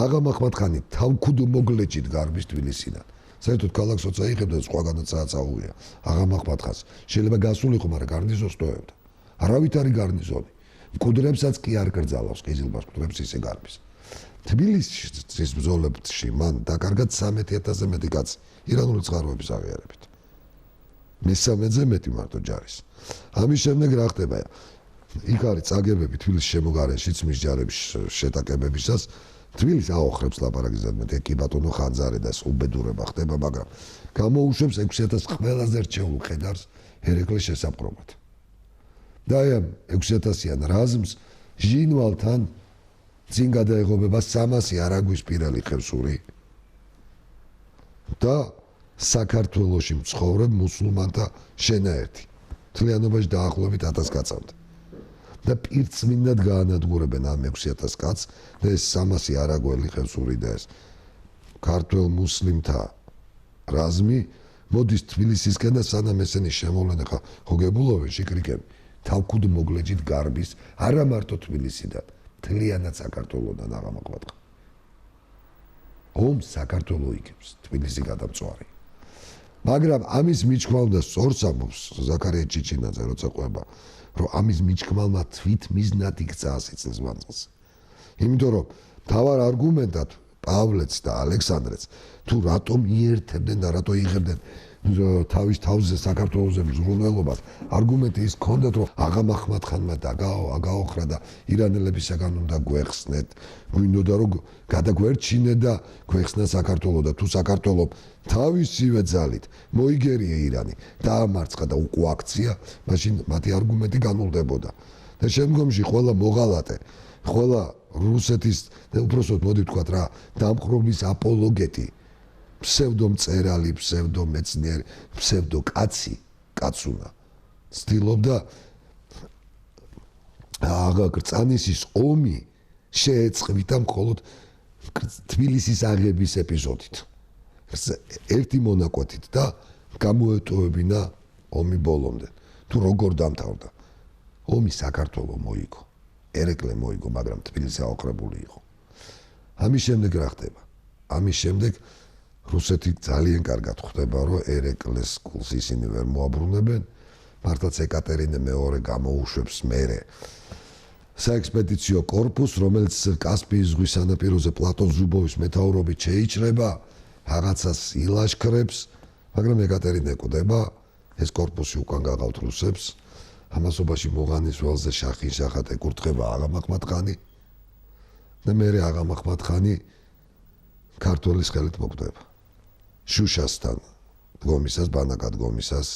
აღა მაჰმად-ხანი თავქუდო მოგლეჭით გარბის თბილისიდან. საერთოდ ქალაქს როცა იღებდა სხვაგანაც წააწაუია. აღა მაჰმად-ხანს შეიძლება გასულიყო, მაგრამ გარნიზონს ტოვებდა. არავით არის გარნიზონი. მკვდრებსაც კი არ კრძალავს, ყიზილბას მკვდრებს ისე გარბის. თბილისის ბრძოლებში მან დაკარგა 13,000-ზე მეტი კაცი ირანული წყაროების აღიარებით. მესამედზე მეტი მარტო ჯარის. ამის შემდეგ რა ხდება? იქ არის წაგებები თბილისის შემოგარენში ცმის ჯარების შეტაკებებისას. თბილისს აოხრებს ლაპარაკის ზედმეტი კი ბატონო ხანძარი და უბედურება ხდება, მაგრამ გამოუშვებს 6,000 ყველაზე რჩეულ ხედარს ერეკლეს შესაპყრობად. და ამ 6,000-იან რაზმს ჟინვალთან წინ გადაეღობება 300 არაგვის პირალი ხევსური და საქართველოში მცხოვრებ მუსულმანთა შენაერთი. მთლიანობაში დაახლოებით 1000 კაცამდე. და პირწმინდად გაანადგურებენ ამ 6,000 კაცს და ეს 300 არაგველი ხევსური და ეს ქართველ მუსლიმთა რაზმი მოდის თბილისისკენ და სანამ ესენი შემოვლენ ხა ხოგებულობენ შიკრიკები თავქუდ მოგლეჯით გარბის არა მარტო თბილისიდან მთლიანად საქართველოდან აღამაყვა. ომს საქართველო იგებს, თბილისი გადამწვარი. მაგრამ ამის მიჩქმალდა სწორს ამბობს ზაქარია ჩიჩინაძე, როცა ყვება, რომ ამის მიჩქმალმა თვით მიზნად იქცა 100 წელს მანძილზე. იმიტომ რომ თავარ არგუმენტად პავლეც და ალექსანდრეც თუ რატომ იერთებდნენ და რატო იღებდნენ თავის თავზე საქართველოზე მზრუნველობას, არგუმენტი ის ჰქონდათ, რომ აღა მაჰმად-ხანმა აგაოხრა და ირანელებისაგან უნდა გვეხსნეთ, გვინდოდა რომ გადაგვერჩინეთ და გვეხსნა საქართველო და თუ საქართველო თავისივე ძალით მოიგერია ირანი, დაამარცხა და უკუაქცია, მაშინ მათი არგუმენტი განულდებოდა. და შემდგომში ყველა მოღალატე, ყველა რუსეთის და უпроსოდ მოდი ვთქვათ რა, დამხრობის აპოლოგეტი, ფსევდომწერალი, ფსევდომეცნიერი, ფსევდოკაცი, კაცუნა ცდილობდა აღა კრწანისის ომი შეეწყვიტა მხოლოდ თბილისის აღების ეპიზოდით. ერთი მონაკვეთით და გამოეტოვებინა ომი ბოლომდე. თუ როგორ დამთავრდა? ომი საქართველო მოიგო. ერეკლე მოიგო, მაგრამ თბილისი აოხრებული იყო. ამის შემდეგ რა ხდება? ამის შემდეგ რუსეთი ძალიან კარგად ხვდება, რომ ერეკლეს კულს ისინი ვერ მოაბრუნებენ, მართლაც ეკატერინე მეორე გამოუშვებს მერე საექსპედიციო კორპუსს, რომელიც კასპიის ზღვის სანაპიროზე პლატონ ზუბოვის მეთაურობით შეიჭრება, რაღაცას ილაშქრებს, მაგრამ ეკატერინე კვდება, ეს კორპუსი უკან გაღავთ რუსებს, ამასობაში მოღანის ველზე შახინშახად ეკურთხება აღა მაჰმად-ხანი და მერე აღა მაჰმად-ხანი ქართველის ხელით მოკვდება. შუშასთან დგომისას, ბანაკად დგომისას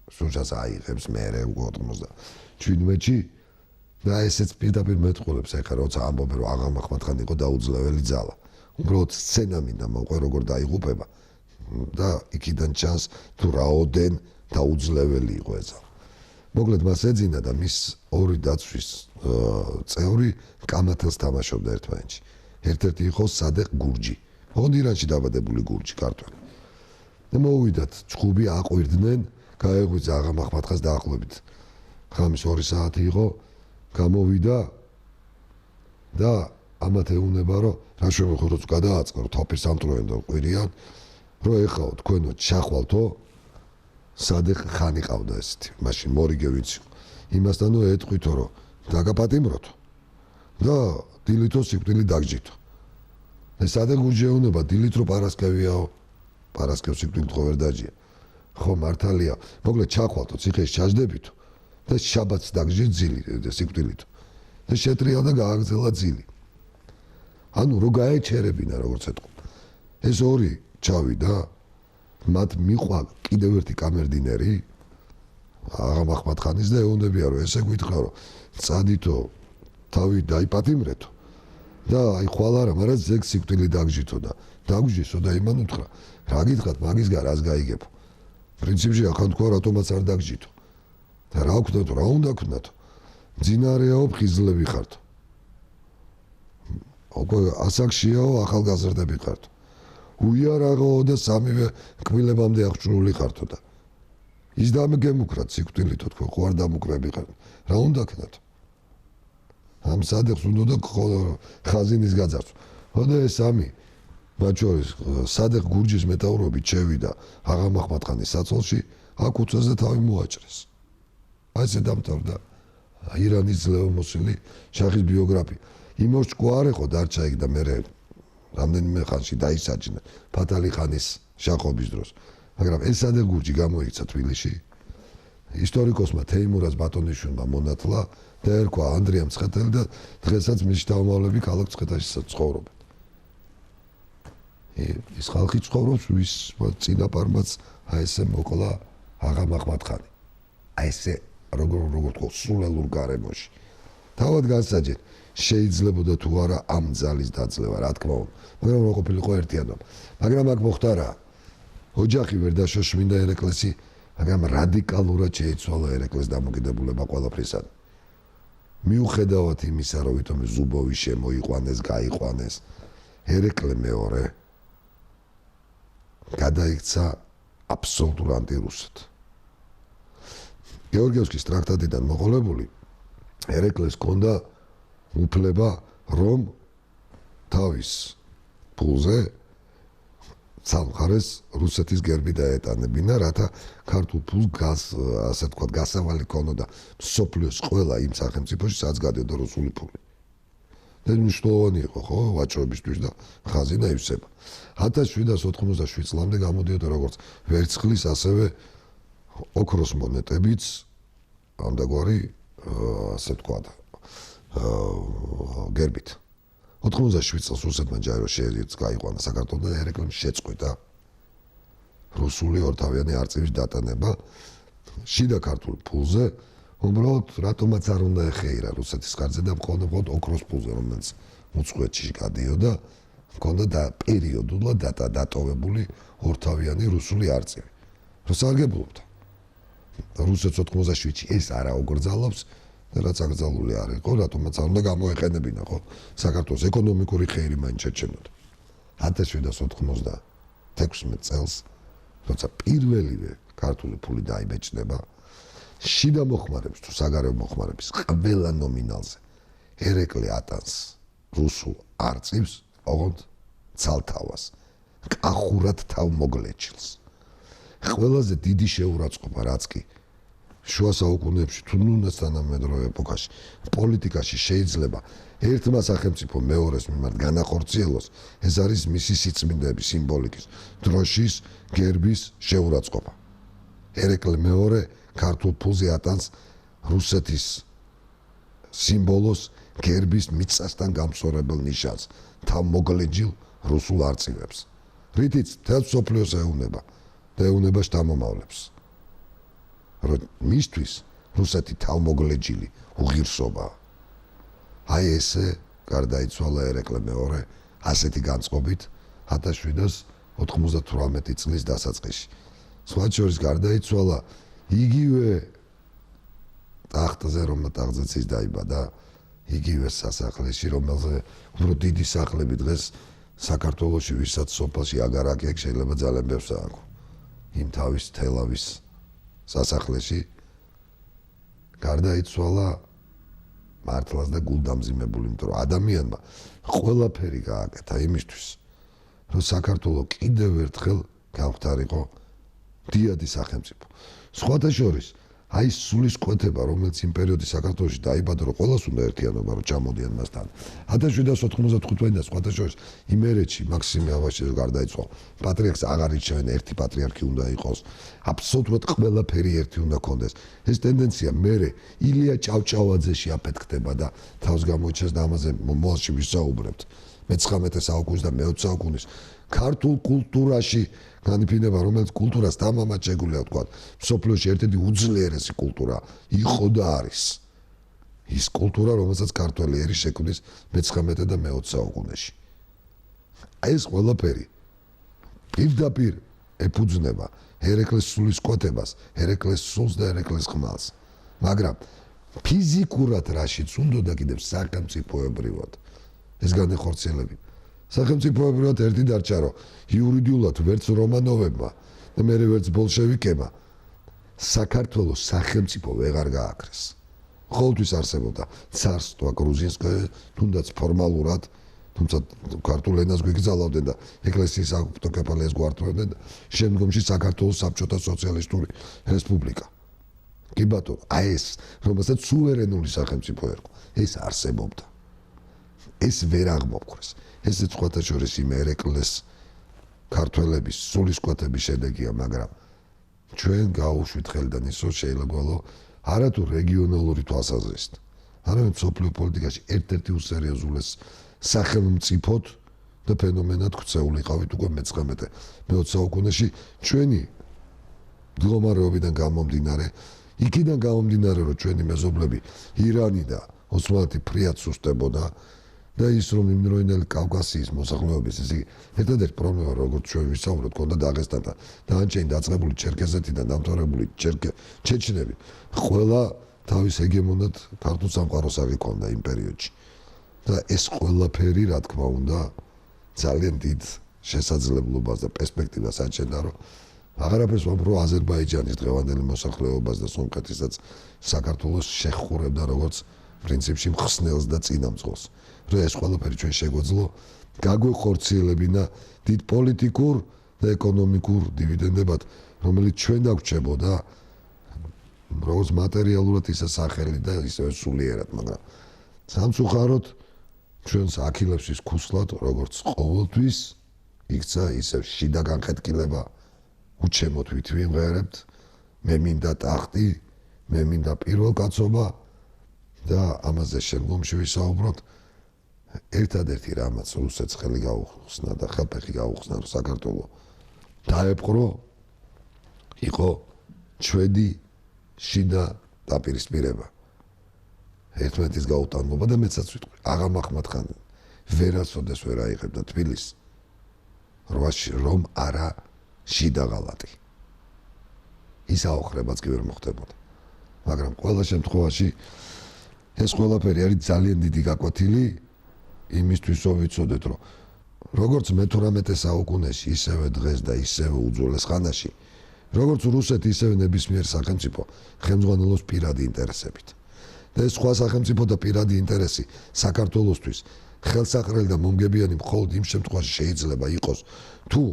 შუშას აიღებს მერე 97-ში და ესეც პირდაპირ მეტყოლებს ეხლა როცა ამბობენ რომ აღა მაჰმად-ხანი იყო დაუძლეველი ძალა. უბრალოდ სცენა მინდა მოყვე როგორ დაიღუპება და იქიდან ჩანს თუ რაოდენ დაუძლეველი იყო ეს ძალა. მოკლედ მას ეძინა და მის ორი დაცვის წევრი კამათელს თამაშობდა ერთმანეთში. ერთ-ერთი იყო სადეყ გურჯი. ოღონდ ირანში დაბადებული გურჯი ქართველი. და მოუვიდათ ჩხუბი აყვირდნენ, გაეღვიძა აღა მაჰმად-ხანს დაახლოებით ხამის 2 საათი იყო, გამოვიდა და ამათ ეუბნება რომ რა შემოხოთ გადააწყო თოფის ამტროენ და ყვირიან რომ ეხაო თქვენო ჩახვალთო სადეყ ხანი ყავდა ესეთი მაშინ მორიგე ვინც იყო იმასთანო ეთყვითო რომ დაგაპატიმროთ და დილითო სიკვდილი დაგჯითო და სადეყ გურჯეუნება დილით რო პარასკევიაო პარასკევს სიკვდილით ხო ვერ დაჯია ხო მართალია მოკლედ ჩახვალთო ციხეში ჩაჯდებითო და შაბათს დაგჯით ძილი და სიკვდილით და შეტრია და გააგზელა ძილი ანუ რო გაეჩერებინა როგორც ეთქვა ეს ორი ჩავიდა მათ მიყვა კიდევ ერთი კამერდინერი აღა მაჰმად-ხანის და ეუბნებია რომ ესე გვითხრა რომ წადითო თავი დაიპატიმრეთო და აი ხვალ არა მაგრამ ზეგ სიკვდილი დაგჯითო და დაგჯისო და იმან უთხრა რა გითხრათ მაგისგან რას გაიგებო პრინციპში ახან თქვა რატომაც არ დაგჯითო და რა ვქნათო რა უნდა ვქნათო მძინარეაო ფხიზლები ხართო უკვე ასაკშიაო ახალგაზრდები ხართო უიარაღო და სამივე კბილებამდე აღჭურვილი ხართო და ის დამგემუქრათ სიკვდილითო თქვა ხო არ დამუკრები ხარ რა უნდა ვქნათო ამ სადეყს უნდა და ხაზინის გაძარცვა ხოდა ეს სამი მათ შორის სადეხ გურჯის მეტაურობით შევიდა აღამ ახმატყანის საწოლში აქ უწესდა თავი მოაჭრეს აი ესე დამთავრდა ირანის ძლევმოსილი შახის ბიოგრაფია იმოს ჭკუარ იყო დარჩა იქ და მე რამდენიმე ხანში დაისაჯნა ფათალი ხანის შახობის დროს მაგრამ ეს სადეხ გურჯი გამოიქცა თბილისში ისტორიკოსმა თეიმურაზ ბატონიშვილმა მონათლა და ერქვა ანდრია მცხეთელი და დღესაც მის შთამომავლები ქალაქ მცხეთაში ცხოვრობენ ის ხალხი ცხოვრობს ვის წინაპარმაც აი ესე მოკლა აღამ ახმატყანი აი ესე როგორ თქო სულელურ გარემოში თავად განსაჯეთ შეიძლებოდა თუ არა ამ ძალის დაძლევა რა თქმა უნდა მაგრამ რა ყოფილიყო ერთიანობა მაგრამ აქ მოხდა რა ოჯახი ვერ დაშო შმინდა ერეკლესი მაგრამ რადიკალურად შეიცვალა ერეკლეს დამოკიდებულება ყველაფრისგან მიუხედავად იმისა რომ ვითომ ზუბოვი შემოიყვანეს გაიყვანეს ერეკლე მეორე გადაიქცა აბსოლუტურ ანტირუსად გეორგიევსკის ტრაქტატიდან მოყოლებული ერეკლეს ჰქონდა უფლება რომ თავის ფულზე სამხარეს რუსეთის გერბი დაეტანებინა რათა ქართულ ფულს ასე თქვა გასავალი ქონოდა სოფლიოს ყველა იმ სახელმწიფოში სადაც გადიოდა რუსული ფული ეს მნიშვნელოვანი იყო ხო ვაჭრობისთვის და ხაზინა ივსება 1797 წლამდე გამოდიოდა როგორც ვერცხლის ასევე ოქროს მონეტებიც ამდაგვარი ასე თქვა გერბით 97 წელს რუსეთმა ჯარო შეეძინა გაიყვანა საქართველოს ერეკლემ შეწყვიტა რუსული ორთავიანი არწივის დატანება შიდა ქართულ ფულზე უბრალოდ რატომაც არ უნდა ეხეირა რუსეთის კარზე და მხოლოდ ოქროს ფულზე რომელიც უცხოეთში გადიოდა ჰქონდა და პერიოდულად დატოვებული ორთავიანი რუსული არწივი რომ სარგებლობდა რუსეთს 97-ში ეს არა უგრძალავს და რაც აკრძალული არ იყო რატომაც არ უნდა გამოეყენებინა ხო საქართველოს ეკონომიკური ხეირი მაინც შეჩენოდა 1796 წელს როცა პირველივე ქართული ფული დაიბეჭდება შიდა მოხმარების თუ საგარეო მოხმარების ყველა ნომინალზე ერეკლე ატანს რუსულ არწივს ოღონდ ცალთავას კახურად თავმოგლეჩილს ყველაზე დიდი შეურაცხყოფა რაც კი შუა საუკუნეებში თუ ნუნას თანამედროვე ეპოქაში პოლიტიკაში შეიძლება ერთმა სახელმწიფო მეორეს მიმართ განახორციელოს ეს არის მისი სიწმინდეების სიმბოლიკის დროშის გერბის შეურაცხყოფა ერეკლე მეორე ქართულ ფულზე ატანს რუსეთის სიმბოლოს გერბის მიწასთან გამსხორებელ ნიშანს თავმოგლეჯილ რუსულ არწივებს რითიც თელს სოფლიოს ეუნება და ეუნება შთამომავლებს რომ მისთვის რუსეთი თავმოგლეჯილი უღირსობა აი ესე გარდაიცვალა ერეკლე მეორე ასეთი განწყობით 1798 წლის დასაწყისში სხვა შორის გარდაიცვალა იგივე ტახტზე რომ ტახტზეც ის დაიბადა იგივე სასახლეში რომელზე უფრო დიდი სახლები დღეს საქართველოში ვისაც სოფელში აგარაკი აქვს შეიძლება ძალიან ბევრს ააქვს იმ თავის თელავის სასახლეში გარდაიცვალა მართლაც და გულდამზიმებული იმიტომ რომ ადამიანმა ყველაფერი გააკეთა იმისთვის რომ საქართველო კიდევ ერთხელ გავხდარიყო დიადი სახელმწიფო სხვათა შორის აი სულისკვეთება რომელიც იმ პერიოდის საქართველოში დაიბადა რომ ყველას უნდა ერთიანობა რომ ჩამოდიან მასთან 1795 და სხვათა შორის იმერეთში მაქსიმე ავაშიძე გარდაიცვალა პატრიარქს აღარ ირჩევენ ერთი პატრიარქი უნდა იყოს აბსოლუტურად ყველაფერი ერთი უნდა ქონდეს ეს ტენდენცია მერე ილია ჭავჭავაძეში აფეთქდება და თავს გამოიჩენს და ამაზე მოალში ვისაუბრებთ მე-19 საუკუნის და მე-20 საუკუნის ქართულ კულტურაში განიფინება რომელიც კულტურას თამამად შეგვიძლია ვთქვა სოფლიოში ერთ-ერთი უძლიერესი კულტურა იყო და არის ის კულტურა რომელსაც ქართველი ერი შექმნის მე-19 და მე-20 საუკუნეში აი ეს ყველაფერი პირდაპირ ეფუძნება ერეკლეს სულისკვეთებას ერეკლეს სულს და ერეკლეს ხმალს მაგრამ ფიზიკურად რაშიც უნდა და კიდევ სახელმწიფოებრივად ეს განეხორციელები სახელმწიფოებრივად ერთი დარჩა რომ იურიდიულად ვერც რომანოვებმა და მერე ვერც ბოლშევიკებმა საქართველოს სახელმწიფო ვეღარ გააკრეს. ყოველთვის არსებობდა ცარსტვა გრუზინსკое, თუნდაც ფორმალურად თუმცა ქართულ ენას გვიგზავნდნენ და ეკლესიის ავტოკეფალიას გვართმევდნენ და შემდგომში საქართველოს საბჭოთა სოციალისტური რესპუბლიკა. კი ბატონო, აი ეს, რომელსაც სუვერენული სახელმწიფო ერქვა, ეს არსებობდა. ეს ვერ აღმოფხვრეს. ესეც სხვათა შორის იმ ერეკლეს ქართველების სულისკვეთების შედეგია, მაგრამ ჩვენ გაუშვით ხელიდან ისო შეიძლება არათუ რეგიონალური თვალსაზრისით, არამედ მსოფლიო პოლიტიკაში ერთ-ერთი უსერიოზულეს სახელმწიფოდ და ფენომენად ქცეულიყავით უკვე მე-19 საუკუნეში ჩვენი მდგომარეობიდან გამომდინარე, იქიდან გამომდინარე, რომ ჩვენი მეზობლები ირანი და ოსმალეთი ფრიად სუსტებოდა და ის რომ იმდროინდელი კავკასიის მოსახლეობის ისე ერთადერთი პრობლემა როგორც ჩვენ ვისაუბროთ ქონდა დაღესტანთან დაანჩენი დაწყებული ჩერქეზეთიდან დამთავრებული ჩეჩნები ყველა თავის ჰეგემონად ქართულ სამყაროს აღიქონდა იმ პერიოდში და ეს ყველაფერი რა თქმა უნდა ძალიან დიდ შესაძლებლობას და პერსპექტივას აჩენდა რომ აღარაფერს ვამბობ აზერბაიჯანის დღევანდელი მოსახლეობას და სომხეთისაც საქართველოს შეხურებდა როგორც პრინციპში მხსნელს და წინამძღოლს რომ ეს ყველაფერი ჩვენ შეგვეძლო გაგვეხორციელებინა დიდ პოლიტიკურ და ეკონომიკურ დივიდენდებად რომელიც ჩვენ დაგვრჩებოდა როგორც მატერიალურად ისე სახელი და ისე სულიერად მაგრამ სამწუხაროდ ჩვენს აქილებს ის ქუსლად როგორც ყოველთვის იქცა ისე შიდა განხეთქილება უჩემოთ ვით ვიმღერებთ მე მინდა ტახტი მე მინდა პირველკაცობა და ამაზე შემდგომში ვისაუბროთ ერთადერთი რამაც რუსეთს ხელი გაუხსნა და ხელფეხი გაუხსნა რომ საქართველო დაეპყრო იყო ჩვენი შიდა დაპირისპირება ერთმანეთის გაუტანობა და მეცაც ვიტყვი აღარ მახმათხან ვერასოდეს ვერ აიღებდა თბილისს რომ არა შიდა ღალატი ის აოხრებაც კი ვერ მოხდებოდა მაგრამ ყველა შემთხვევაში ეს ყველაფერი არის ძალიან დიდი გაკვეთილი იმისთვის რომ ვიცოდეთ რომ როგორც მე-18 საუკუნეში ისევე დღეს და ისევე უძველეს ხანაში როგორც რუსეთი ისევე ნებისმიერ სახელმწიფო ხელმძღვანელობს პირადი ინტერესებით და ეს სხვა სახელმწიფო და პირადი ინტერესი საქართველოსთვის ხელსაყრელი და მომგებიანი მხოლოდ იმ შემთხვევაში შეიძლება იყოს თუ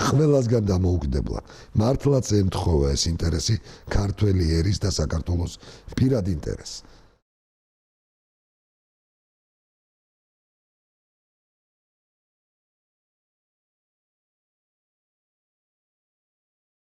ყველასგან დამოუკიდებლად მართლაც ემთხოვა ეს ინტერესი ქართველი ერის და საქართველოს პირად ინტერესს